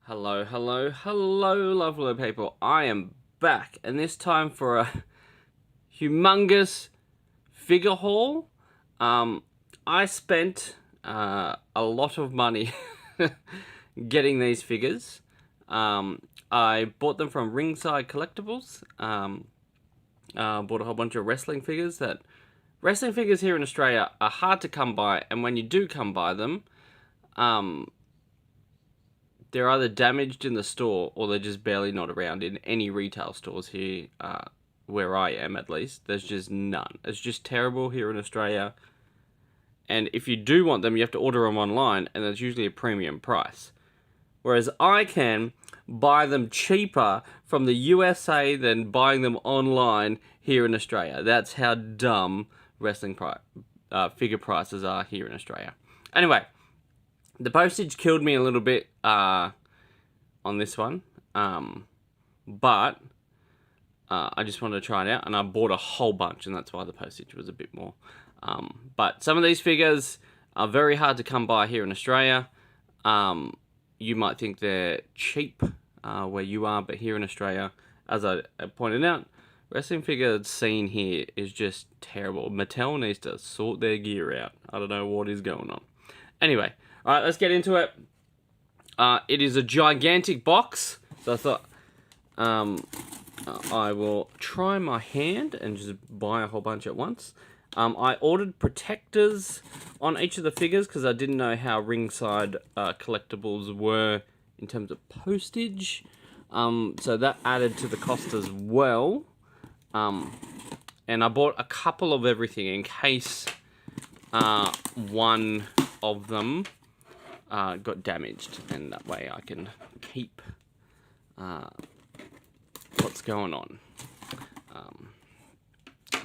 Hello, hello, hello, lovely people. I am back, and this time for a humongous figure haul. I spent a lot of money getting these figures. I bought them from Ringside Collectibles. Bought a whole bunch of wrestling figures. Wrestling figures here in Australia are hard to come by, and when you do come by them, they're either damaged in the store or they're just barely not around in any retail stores here, where I am at least. There's just none. It's just terrible here in Australia. And if you do want them, you have to order them online, and there's usually a premium price. Whereas I can buy them cheaper from the USA than buying them online here in Australia. That's how dumb wrestling figure prices are here in Australia. Anyway, the postage killed me a little bit on this one, but I just wanted to try it out, and I bought a whole bunch, and that's why the postage was a bit more. But some of these figures are very hard to come by here in Australia. You might think they're cheap where you are, but here in Australia, as I pointed out, wrestling figure scene here is just terrible. Mattel needs to sort their gear out. I don't know what is going on. Anyway, all right, let's get into it. It is a gigantic box, so I thought I will try my hand and just buy a whole bunch at once. I ordered protectors on each of the figures because I didn't know how Ringside Collectibles were in terms of postage. So that added to the cost as well. And I bought a couple of everything in case one of them got damaged, and that way I can keep what's going on.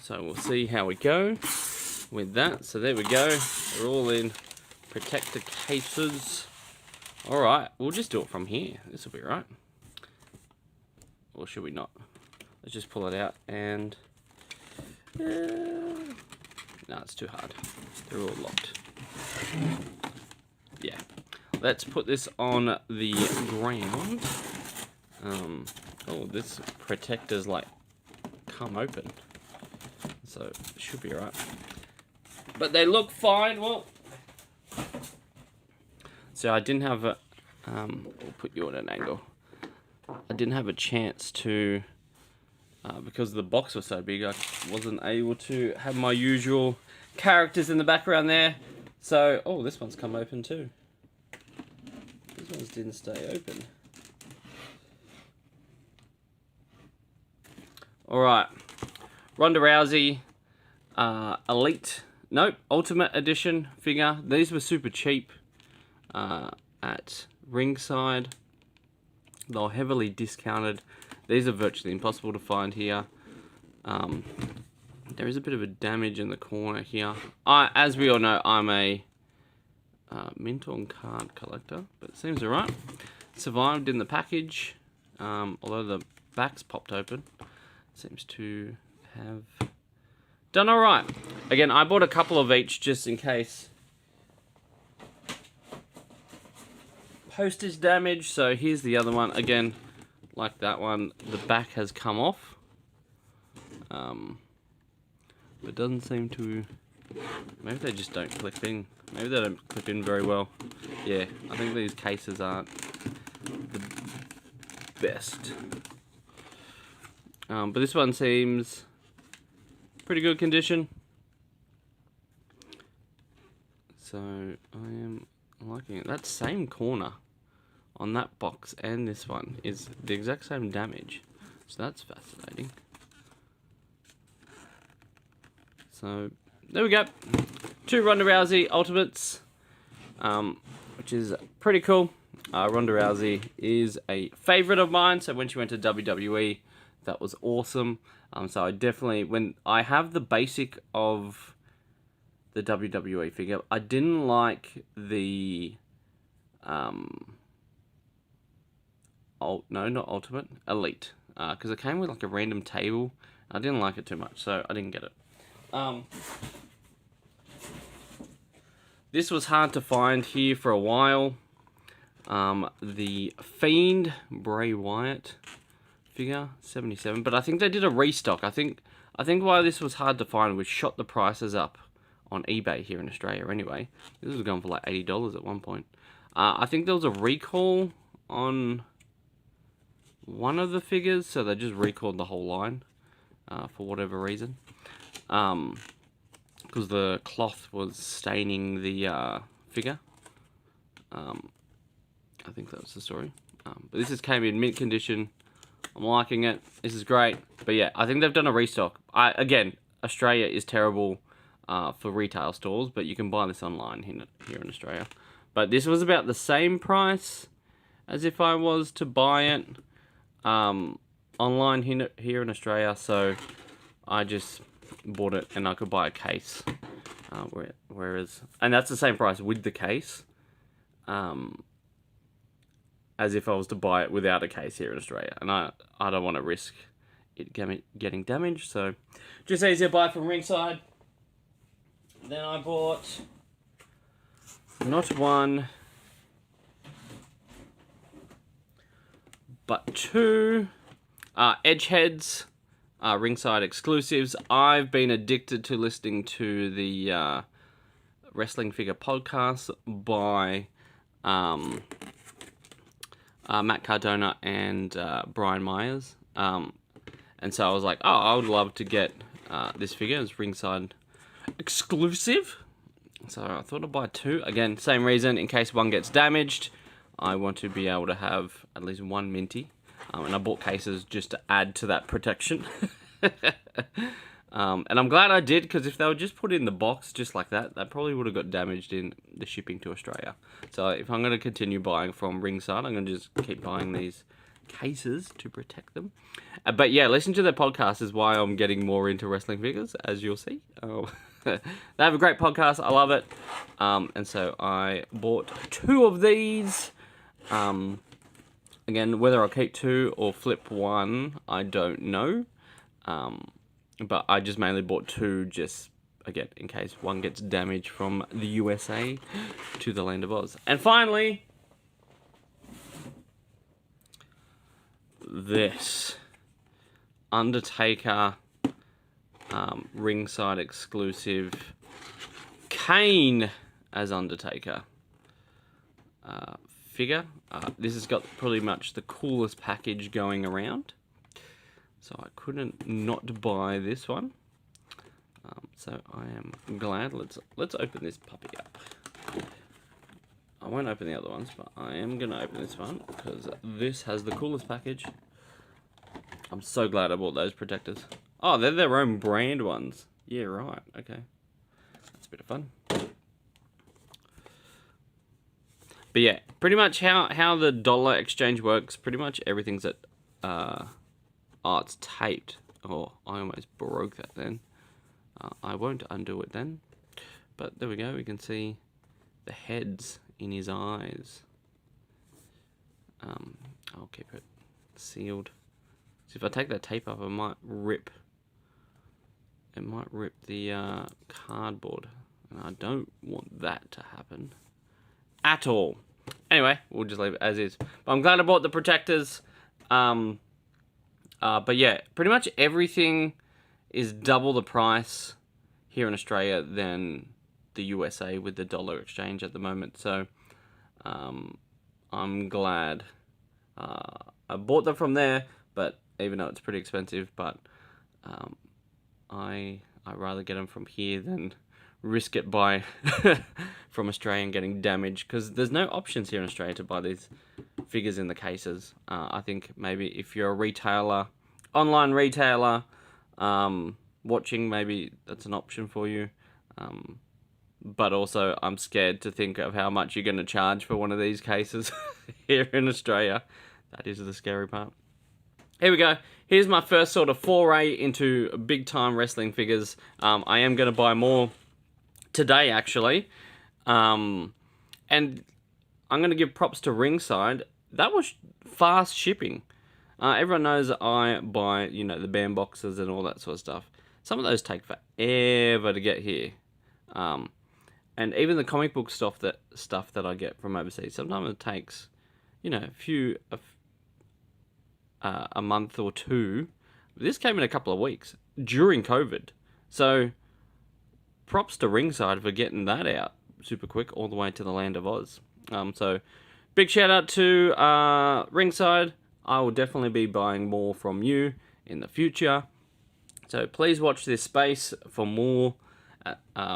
So we'll see how we go with that. So there we go. They're all in protector cases. Alright, we'll just do it from here. This will be right. Or should we not? Let's just pull it out and... no, it's too hard. They're all locked. Yeah. Let's put this on the ground. Oh, this protector's like come open. So it should be alright. But they look fine. Well, so I didn't have a we'll put you at an angle. I didn't have a chance to because the box was so big, I wasn't able to have my usual characters in the background there. So, oh, this one's come open too. These ones didn't stay open. Alright. Ronda Rousey, Elite, nope, Ultimate Edition figure. These were super cheap at Ringside. They were heavily discounted. These are virtually impossible to find here. There is a bit of a damage in the corner here. As we all know, I'm a mint on card collector, but it seems alright. Survived in the package, although the back's popped open. Seems to have done alright. Again, I bought a couple of each just in case. Postage damage, so here's the other one. Again, like that one, the back has come off. But it doesn't seem to... Maybe they just don't clip in. Maybe they don't clip in very well. Yeah, I think these cases aren't the best. But this one seems pretty good condition. So I am liking it. That same corner on that box and this one is the exact same damage. So that's fascinating. So there we go. 2 Ronda Rousey Ultimates, which is pretty cool. Ronda Rousey is a favorite of mine. So when she went to WWE, that was awesome. So I definitely, when I have the basic of the WWE figure, I didn't like the, no, not Ultimate, Elite. Because it came with like a random table. I didn't like it too much, so I didn't get it. This was hard to find here for a while. The Fiend Bray Wyatt figure, 77. But I think they did a restock. I think why this was hard to find was shot the prices up on eBay here in Australia anyway. This was going for like $80 at one point. I think there was a recall on one of the figures, so they just recalled the whole line for whatever reason. Because the cloth was staining the figure. I think that was the story. But this came in mint condition. I'm liking it. This is great. But yeah, I think they've done a restock. Again, Australia is terrible for retail stores, but you can buy this online here in Australia. But this was about the same price as if I was to buy it online here in Australia. So I just bought it and I could buy a case. Whereas, and that's the same price with the case. As if I was to buy it without a case here in Australia. And I don't want to risk it getting damaged. So just easier to buy from Ringside. Then I bought not one, but two Edgeheads, Ringside exclusives. I've been addicted to listening to the Wrestling Figure podcast by Matt Cardona and Brian Myers. And so I was like, oh, I would love to get this figure as Ringside exclusive. So I thought I'd buy two. Again, same reason, in case one gets damaged, I want to be able to have at least one minty. And I bought cases just to add to that protection. And I'm glad I did, because if they were just put in the box just like that, that probably would have got damaged in the shipping to Australia. So if I'm going to continue buying from Ringside, I'm going to just keep buying these cases to protect them. But yeah, listen to their podcast is why I'm getting more into wrestling figures, as you'll see. They have a great podcast. I love it. And so I bought two of these. Again, whether I'll keep two or flip one, I don't know. But I just mainly bought two just, again, in case one gets damaged from the USA to the land of Oz. And finally, this Undertaker Ringside exclusive Kane as Undertaker figure. This has got pretty much the coolest package going around. So I couldn't not buy this one. So I am glad. Let's open this puppy up. I won't open the other ones, but I am going to open this one because this has the coolest package. I'm so glad I bought those protectors. Oh, they're their own brand ones. Yeah, right. Okay. That's a bit of fun. But yeah, pretty much how the dollar exchange works, pretty much everything's at... oh, it's taped. Oh, I almost broke that then. I won't undo it then. But there we go. We can see the heads in his eyes. I'll keep it sealed. So if I take that tape off, it might rip. It might rip the cardboard. And I don't want that to happen at all. Anyway, we'll just leave it as is. But I'm glad I bought the protectors. But yeah, pretty much everything is double the price here in Australia than the USA with the dollar exchange at the moment. So I'm glad I bought them from there, but even though it's pretty expensive, but I'd rather get them from here than risk it by from Australia and getting damaged, because there's no options here in Australia to buy these figures in the cases. I think maybe if you're a retailer, online retailer, watching, maybe that's an option for you. But also, I'm scared to think of how much you're going to charge for one of these cases here in Australia. That is the scary part. Here we go. Here's my first sort of foray into big-time wrestling figures. I am going to buy more today, actually. And I'm going to give props to Ringside. That was fast shipping. Everyone knows I buy, the band boxes and all that sort of stuff. Some of those take forever to get here. And even the comic book stuff that I get from overseas, sometimes it takes a month or two. This came in a couple of weeks during COVID. So props to Ringside for getting that out super quick all the way to the land of Oz. So big shout out to Ringside. I will definitely be buying more from you in the future. So please watch this space for more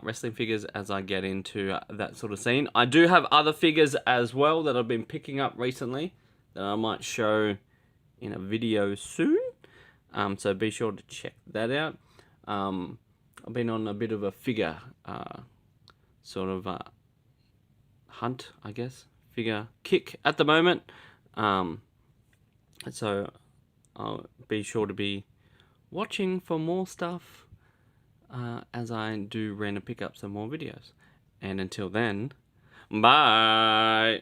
wrestling figures as I get into that sort of scene. I do have other figures as well that I've been picking up recently that I might show in a video soon. So be sure to check that out. I've been on a bit of a figure hunt, I guess. Figure kick at the moment. So I'll be sure to be watching for more stuff as I do random pickups and more videos. And until then, bye!